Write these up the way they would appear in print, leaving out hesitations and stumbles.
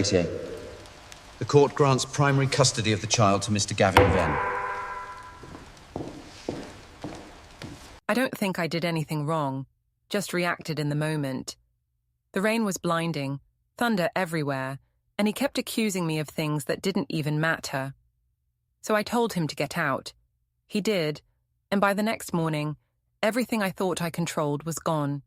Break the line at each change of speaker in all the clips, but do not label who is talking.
The court grants primary custody of the child to Mr. Gavin Venn.
I don't think I did anything wrong, just reacted in the moment. The rain was blinding, thunder everywhere, and he kept accusing me of things that didn't even matter. So I told him to get out. He did, and by the next morning, everything I thought I controlled was gone.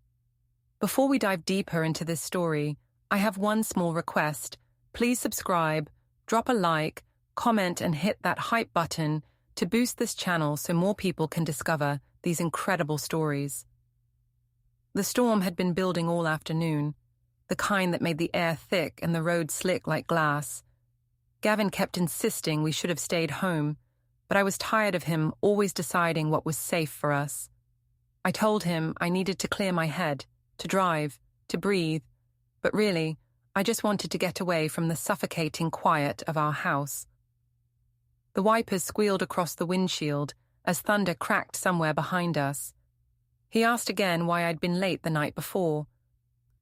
Before we dive deeper into this story, I have one small request. Please subscribe, drop a like, comment, and hit that hype button to boost this channel so more people can discover these incredible stories. The storm had been building all afternoon, the kind that made the air thick and the road slick like glass. Gavin kept insisting we should have stayed home, but I was tired of him always deciding what was safe for us. I told him I needed to clear my head, to drive, to breathe, but really, I just wanted to get away from the suffocating quiet of our house. The wipers squealed across the windshield as thunder cracked somewhere behind us. He asked again why I'd been late the night before.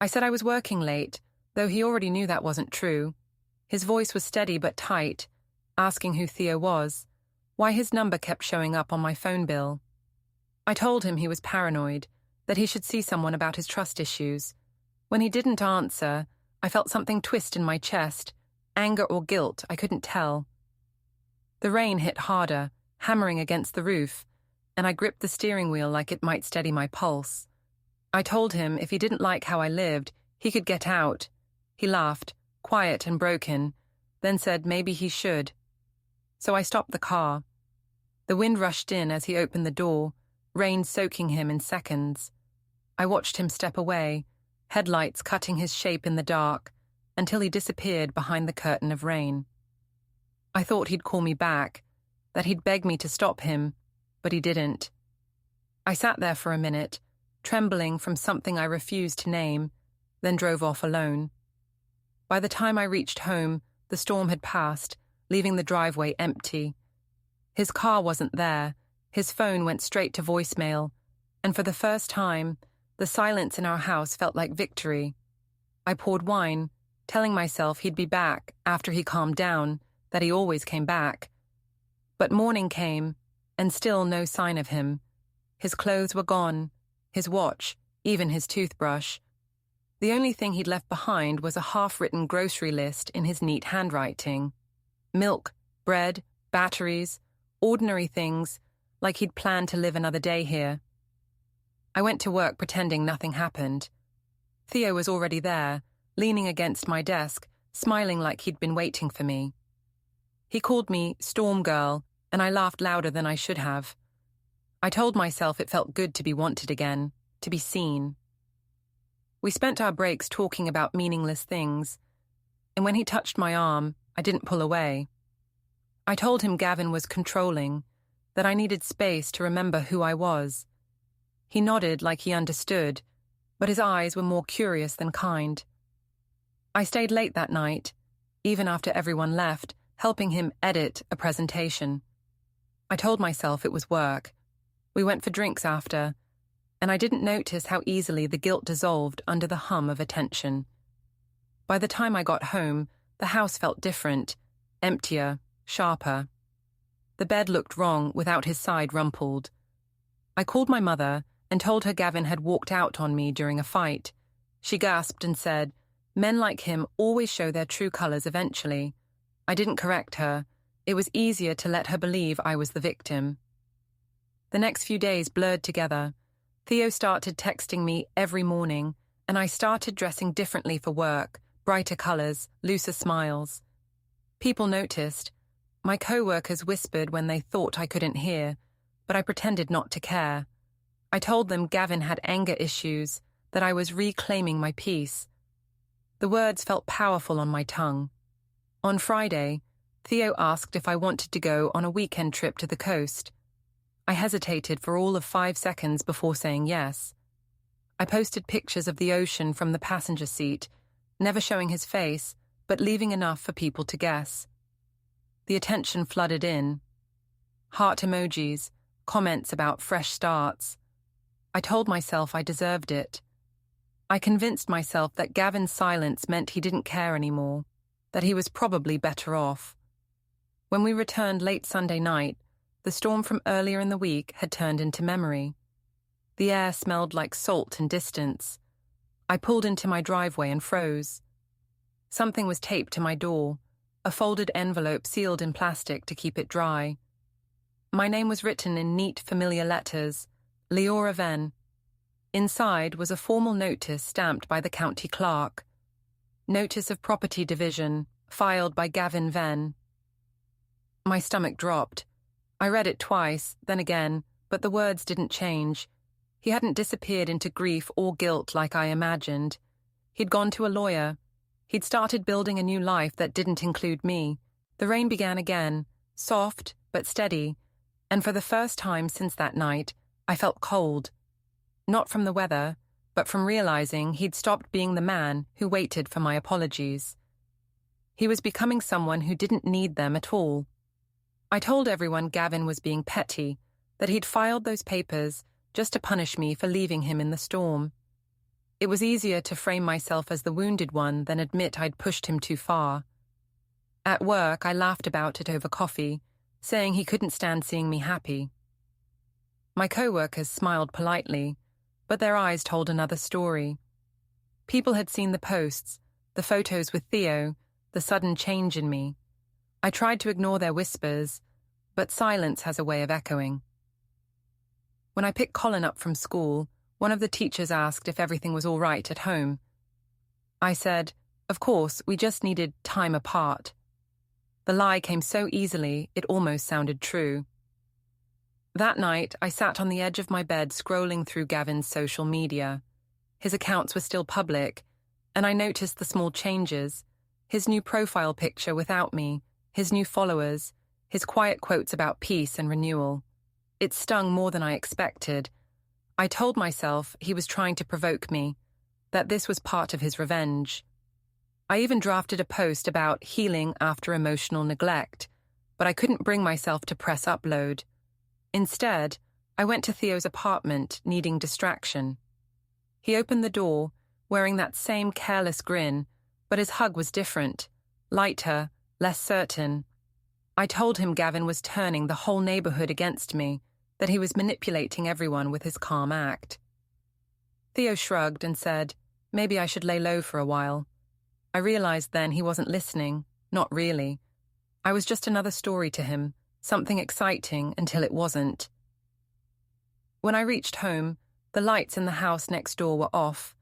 I said I was working late, though he already knew that wasn't true. His voice was steady but tight, asking who Theo was, why his number kept showing up on my phone bill. I told him he was paranoid, that he should see someone about his trust issues. When he didn't answer, I felt something twist in my chest, anger or guilt, I couldn't tell. The rain hit harder, hammering against the roof, and I gripped the steering wheel like it might steady my pulse. I told him if he didn't like how I lived, he could get out. He laughed, quiet and broken, then said maybe he should. So I stopped the car. The wind rushed in as he opened the door, rain soaking him in seconds. I watched him step away, headlights cutting his shape in the dark, until he disappeared behind the curtain of rain. I thought he'd call me back, that he'd beg me to stop him, but he didn't. I sat there for a minute, trembling from something I refused to name, then drove off alone. By the time I reached home, the storm had passed, leaving the driveway empty. His car wasn't there, his phone went straight to voicemail, and for the first time, the silence in our house felt like victory. I poured wine, telling myself he'd be back after he calmed down, that he always came back. But morning came, and still no sign of him. His clothes were gone, his watch, even his toothbrush. The only thing he'd left behind was a half-written grocery list in his neat handwriting. Milk, bread, batteries, ordinary things, like he'd planned to live another day here. I went to work pretending nothing happened. Theo was already there, leaning against my desk, smiling like he'd been waiting for me. He called me Storm Girl, and I laughed louder than I should have. I told myself it felt good to be wanted again, to be seen. We spent our breaks talking about meaningless things, and when he touched my arm, I didn't pull away. I told him Gavin was controlling, that I needed space to remember who I was. He nodded like he understood, but his eyes were more curious than kind. I stayed late that night, even after everyone left, helping him edit a presentation. I told myself it was work. We went for drinks after, and I didn't notice how easily the guilt dissolved under the hum of attention. By the time I got home, the house felt different, emptier, sharper. The bed looked wrong without his side rumpled. I called my mother and told her Gavin had walked out on me during a fight. She gasped and said, "Men like him always show their true colors eventually." I didn't correct her. It was easier to let her believe I was the victim. The next few days blurred together. Theo started texting me every morning, and I started dressing differently for work, brighter colors, looser smiles. People noticed. My co-workers whispered when they thought I couldn't hear, but I pretended not to care. I told them Gavin had anger issues, that I was reclaiming my peace. The words felt powerful on my tongue. On Friday, Theo asked if I wanted to go on a weekend trip to the coast. I hesitated for all of 5 seconds before saying yes. I posted pictures of the ocean from the passenger seat, never showing his face, but leaving enough for people to guess. The attention flooded in. Heart emojis, comments about fresh starts. I told myself I deserved it. I convinced myself that Gavin's silence meant he didn't care anymore. that he was probably better off. When we returned late Sunday night, the storm from earlier in the week had turned into memory. The air smelled like salt and distance. I pulled into my driveway and froze. Something was taped to my door, a folded envelope sealed in plastic to keep it dry. My name was written in neat, familiar letters, Leora Venn. Inside was a formal notice stamped by the county clerk. Notice of property division, filed by Gavin Venn. My stomach dropped. I read it twice, then again, but the words didn't change. He hadn't disappeared into grief or guilt like I imagined. He'd gone to a lawyer. He'd started building a new life that didn't include me. The rain began again, soft but steady, and for the first time since that night, I felt cold. Not from the weather, but from realizing he'd stopped being the man who waited for my apologies. He was becoming someone who didn't need them at all. I told everyone Gavin was being petty, that he'd filed those papers just to punish me for leaving him in the storm. It was easier to frame myself as the wounded one than admit I'd pushed him too far. At work, I laughed about it over coffee, saying he couldn't stand seeing me happy. My co-workers smiled politely, but their eyes told another story. People had seen the posts, the photos with Theo, the sudden change in me. I tried to ignore their whispers, but silence has a way of echoing. When I picked Colin up from school, one of the teachers asked if everything was all right at home. I said, of course, we just needed time apart. The lie came so easily, it almost sounded true. That night, I sat on the edge of my bed scrolling through Gavin's social media. His accounts were still public, and I noticed the small changes, his new profile picture without me, his new followers, his quiet quotes about peace and renewal. It stung more than I expected. I told myself he was trying to provoke me, that this was part of his revenge. I even drafted a post about healing after emotional neglect, but I couldn't bring myself to press upload. Instead, I went to Theo's apartment, needing distraction. He opened the door, wearing that same careless grin, but his hug was different, lighter, less certain. I told him Gavin was turning the whole neighborhood against me, that he was manipulating everyone with his calm act. Theo shrugged and said, maybe I should lay low for a while. I realized then he wasn't listening, not really. I was just another story to him, something exciting until it wasn't. When I reached home, the lights in the house next door were off,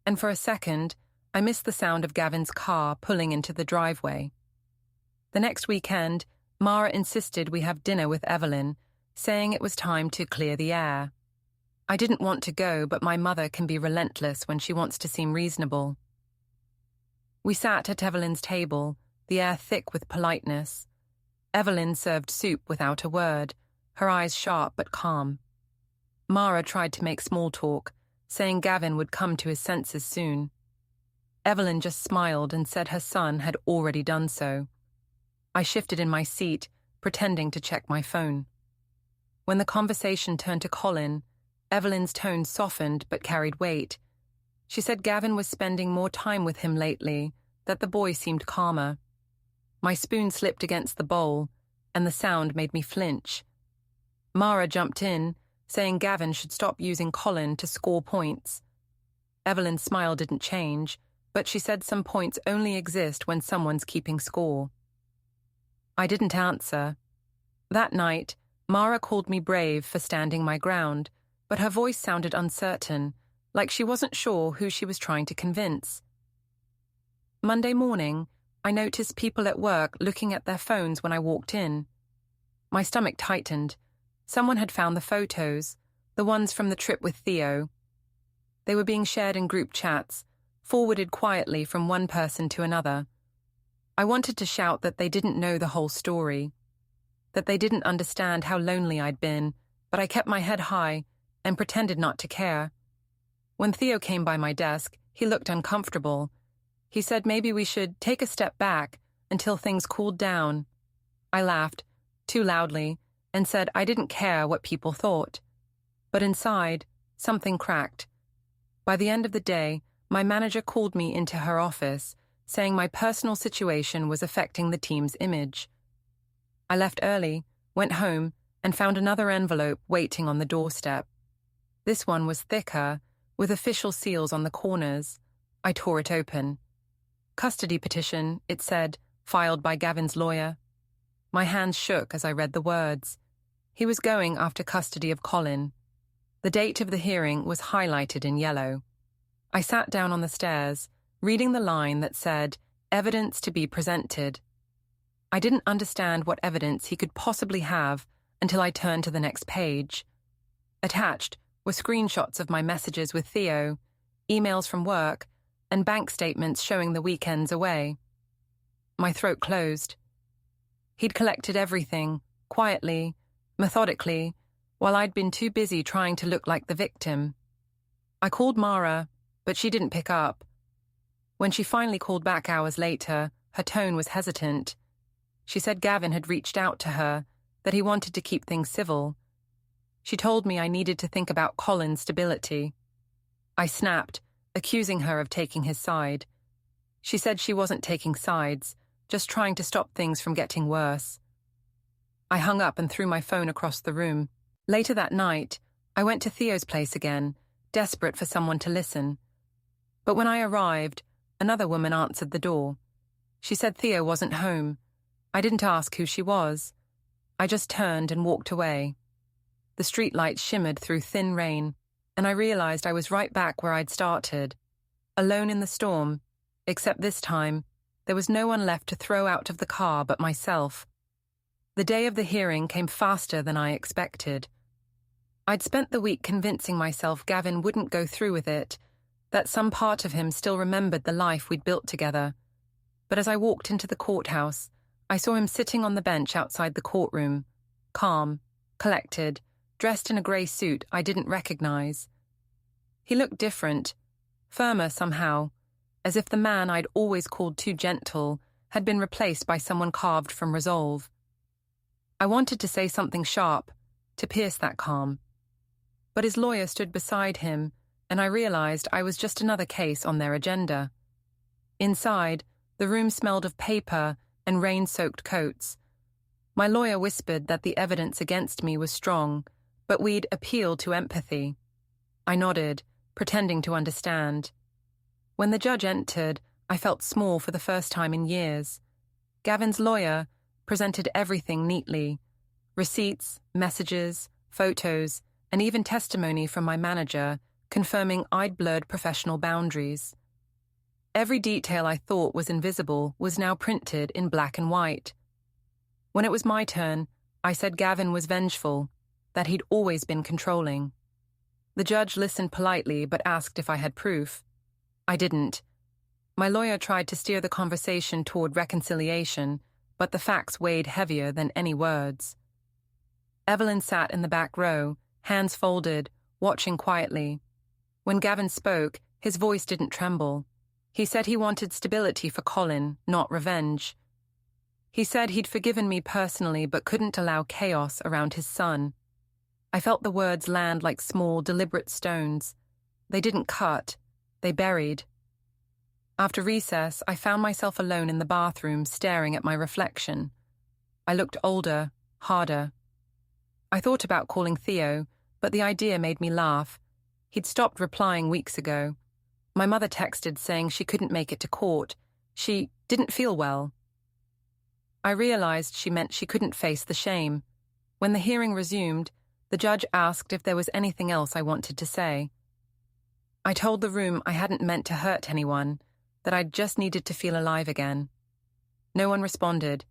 and for a second, I missed the sound of Gavin's car pulling into the driveway. The next weekend, Mara insisted we have dinner with Evelyn, saying it was time to clear the air. I didn't want to go, but my mother can be relentless when she wants to seem reasonable. We sat at Evelyn's table, the air thick with politeness. Evelyn served soup without a word, her eyes sharp but calm. Mara tried to make small talk, saying Gavin would come to his senses soon. Evelyn just smiled and said her son had already done so. I shifted in my seat, pretending to check my phone. When the conversation turned to Colin, Evelyn's tone softened but carried weight. She said Gavin was spending more time with him lately, that the boy seemed calmer. My spoon slipped against the bowl, and the sound made me flinch. Mara jumped in, saying Gavin should stop using Colin to score points. Evelyn's smile didn't change, but she said some points only exist when someone's keeping score. I didn't answer. That night, Mara called me brave for standing my ground, but her voice sounded uncertain, like she wasn't sure who she was trying to convince. Monday morning, I noticed people at work looking at their phones when I walked in. My stomach tightened. Someone had found the photos, the ones from the trip with Theo. They were being shared in group chats, forwarded quietly from one person to another. I wanted to shout that they didn't know the whole story, that they didn't understand how lonely I'd been, but I kept my head high and pretended not to care. When Theo came by my desk, he looked uncomfortable. He said maybe we should take a step back until things cooled down. I laughed, too loudly, and said I didn't care what people thought. But inside, something cracked. By the end of the day, my manager called me into her office, saying my personal situation was affecting the team's image. I left early, went home, and found another envelope waiting on the doorstep. This one was thicker, with official seals on the corners. I tore it open. Custody petition, it said, filed by Gavin's lawyer. My hands shook as I read the words. He was going after custody of Colin. The date of the hearing was highlighted in yellow. I sat down on the stairs, reading the line that said, "Evidence to be presented." I didn't understand what evidence he could possibly have until I turned to the next page. Attached were screenshots of my messages with Theo, emails from work, and bank statements showing the weekends away. My throat closed. He'd collected everything, quietly, methodically, while I'd been too busy trying to look like the victim. I called Mara, but she didn't pick up. When she finally called back hours later, her tone was hesitant. She said Gavin had reached out to her, that he wanted to keep things civil. She told me I needed to think about Colin's stability. I snapped, accusing her of taking his side. She said she wasn't taking sides, just trying to stop things from getting worse. I hung up and threw my phone across the room. Later that night, I went to Theo's place again, desperate for someone to listen. But when I arrived, another woman answered the door. She said Theo wasn't home. I didn't ask who she was. I just turned and walked away. The streetlights shimmered through thin rain, and I realized I was right back where I'd started, alone in the storm, except this time, there was no one left to throw out of the car but myself. The day of the hearing came faster than I expected. I'd spent the week convincing myself Gavin wouldn't go through with it, that some part of him still remembered the life we'd built together. But as I walked into the courthouse, I saw him sitting on the bench outside the courtroom, calm, collected, dressed in a grey suit I didn't recognize. He looked different, firmer somehow, as if the man I'd always called too gentle had been replaced by someone carved from resolve. I wanted to say something sharp, to pierce that calm. But his lawyer stood beside him, and I realized I was just another case on their agenda. Inside, the room smelled of paper and rain-soaked coats. My lawyer whispered that the evidence against me was strong, but we'd appealed to empathy. I nodded, pretending to understand. When the judge entered, I felt small for the first time in years. Gavin's lawyer presented everything neatly. Receipts, messages, photos, and even testimony from my manager confirming I'd blurred professional boundaries. Every detail I thought was invisible was now printed in black and white. When it was my turn, I said Gavin was vengeful, that he'd always been controlling. The judge listened politely but asked if I had proof. I didn't. My lawyer tried to steer the conversation toward reconciliation, but the facts weighed heavier than any words. Evelyn sat in the back row, hands folded, watching quietly. When Gavin spoke, his voice didn't tremble. He said he wanted stability for Colin, not revenge. He said he'd forgiven me personally but couldn't allow chaos around his son. I felt the words land like small, deliberate stones. They didn't cut, they buried. After recess, I found myself alone in the bathroom, staring at my reflection. I looked older, harder. I thought about calling Theo, but the idea made me laugh. He'd stopped replying weeks ago. My mother texted saying she couldn't make it to court. She didn't feel well. I realized she meant she couldn't face the shame. When the hearing resumed, the judge asked if there was anything else I wanted to say. I told the room I hadn't meant to hurt anyone, that I'd just needed to feel alive again. No one responded.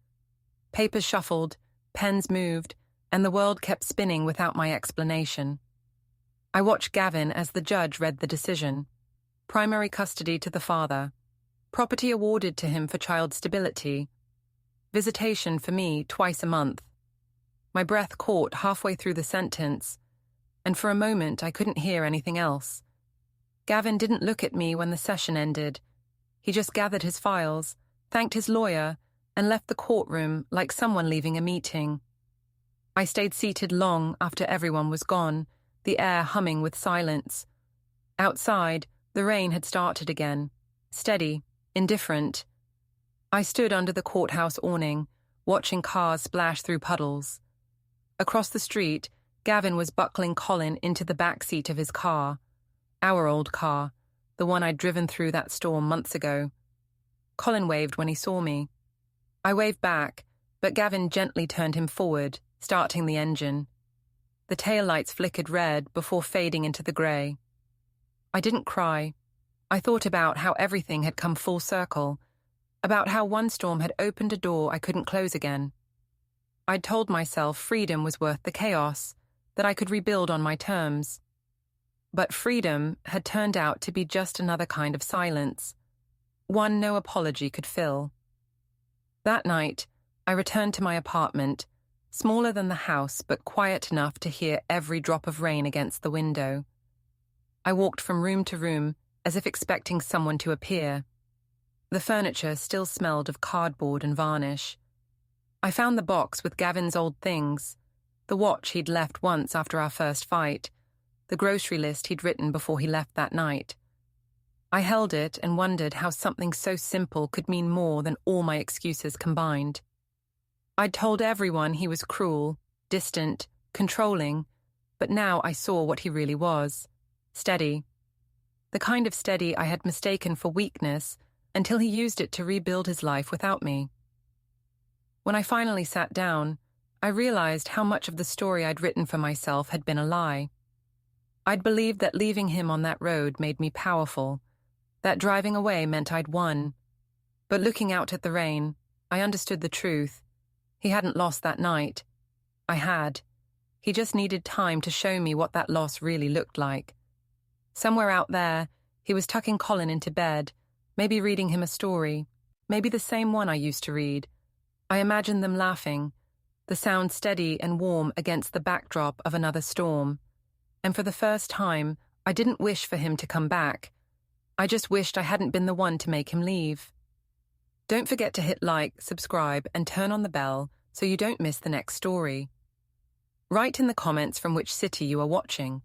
Papers shuffled, pens moved, and the world kept spinning without my explanation. I watched Gavin as the judge read the decision. Primary custody to the father. Property awarded to him for child stability. Visitation for me twice a month. My breath caught halfway through the sentence, and for a moment I couldn't hear anything else. Gavin didn't look at me when the session ended. He just gathered his files, thanked his lawyer, and left the courtroom like someone leaving a meeting. I stayed seated long after everyone was gone, the air humming with silence. Outside, the rain had started again, steady, indifferent. I stood under the courthouse awning, watching cars splash through puddles. Across the street, Gavin was buckling Colin into the back seat of his car. Our old car, the one I'd driven through that storm months ago. Colin waved when he saw me. I waved back, but Gavin gently turned him forward, starting the engine. The taillights flickered red before fading into the grey. I didn't cry. I thought about how everything had come full circle, about how one storm had opened a door I couldn't close again. I'd told myself freedom was worth the chaos, that I could rebuild on my terms. But freedom had turned out to be just another kind of silence, one no apology could fill. That night, I returned to my apartment, smaller than the house but quiet enough to hear every drop of rain against the window. I walked from room to room, as if expecting someone to appear. The furniture still smelled of cardboard and varnish. I found the box with Gavin's old things, the watch he'd left once after our first fight, the grocery list he'd written before he left that night. I held it and wondered how something so simple could mean more than all my excuses combined. I'd told everyone he was cruel, distant, controlling, but now I saw what he really was. Steady. The kind of steady I had mistaken for weakness until he used it to rebuild his life without me. When I finally sat down, I realized how much of the story I'd written for myself had been a lie. I'd believed that leaving him on that road made me powerful, that driving away meant I'd won. But looking out at the rain, I understood the truth. He hadn't lost that night. I had. He just needed time to show me what that loss really looked like. Somewhere out there, he was tucking Colin into bed, maybe reading him a story, maybe the same one I used to read. I imagined them laughing, the sound steady and warm against the backdrop of another storm. And for the first time, I didn't wish for him to come back. I just wished I hadn't been the one to make him leave. Don't forget to hit like, subscribe, and turn on the bell so you don't miss the next story. Write in the comments from which city you are watching.